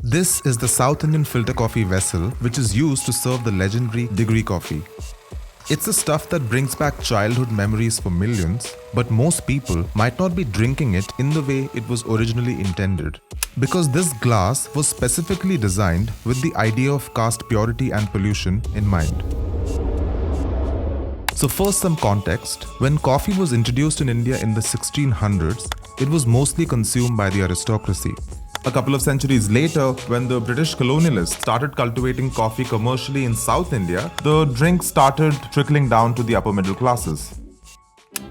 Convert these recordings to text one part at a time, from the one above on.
This is the South Indian filter coffee vessel which is used to serve the legendary degree coffee. It's the stuff that brings back childhood memories for millions, but most people might not be drinking it in the way it was originally intended. Because this glass was specifically designed with the idea of caste purity and pollution in mind. So first, some context. When coffee was introduced in India in the 1600s, it was mostly consumed by the aristocracy. A couple of centuries later, when the British colonialists started cultivating coffee commercially in South India, the drink started trickling down to the upper middle classes.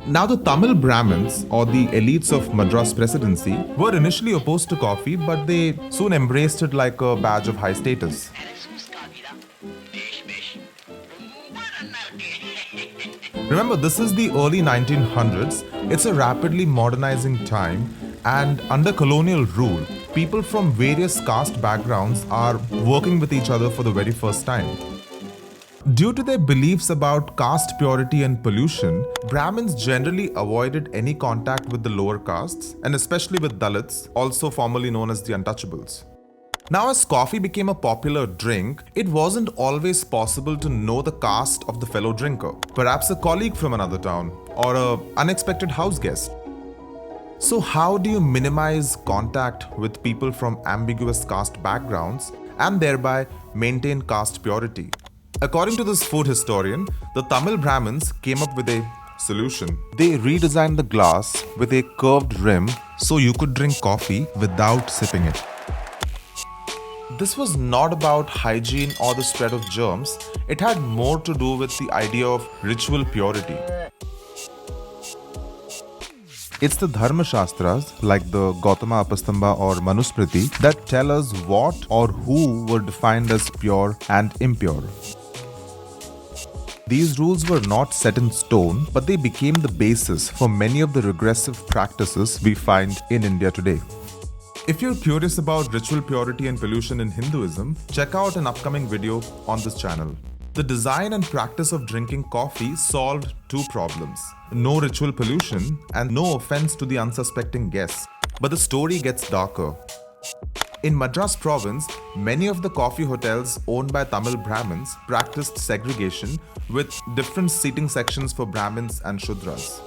Now, the Tamil Brahmins, or the elites of Madras Presidency, were initially opposed to coffee, but they soon embraced it like a badge of high status. Remember, this is the early 1900s. It's a rapidly modernizing time, and under colonial rule, people from various caste backgrounds are working with each other for the very first time. Due to their beliefs about caste purity and pollution, Brahmins generally avoided any contact with the lower castes, and especially with Dalits, also formerly known as the untouchables. Now, as coffee became a popular drink, it wasn't always possible to know the caste of the fellow drinker, perhaps a colleague from another town, or an unexpected house guest. So how do you minimize contact with people from ambiguous caste backgrounds and thereby maintain caste purity? According to this food historian, the Tamil Brahmins came up with a solution. They redesigned the glass with a curved rim so you could drink coffee without sipping it. This was not about hygiene or the spread of germs. It had more to do with the idea of ritual purity. It's the Dharma Shastras like the Gautama Apastamba or Manusmriti that tell us what or who were defined as pure and impure. These rules were not set in stone, but they became the basis for many of the regressive practices we find in India today. If you're curious about ritual purity and pollution in Hinduism, check out an upcoming video on this channel. The design and practice of drinking coffee solved two problems: no ritual pollution and no offense to the unsuspecting guests. But the story gets darker. In Madras province, many of the coffee hotels owned by Tamil Brahmins practiced segregation with different seating sections for Brahmins and Shudras.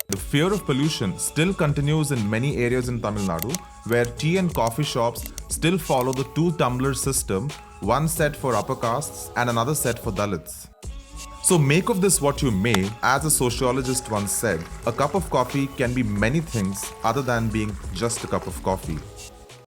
The fear of pollution still continues in many areas in Tamil Nadu, where tea and coffee shops still follow the two-tumbler system, one set for upper castes and another set for Dalits. So make of this what you may. As a sociologist once said, a cup of coffee can be many things other than being just a cup of coffee.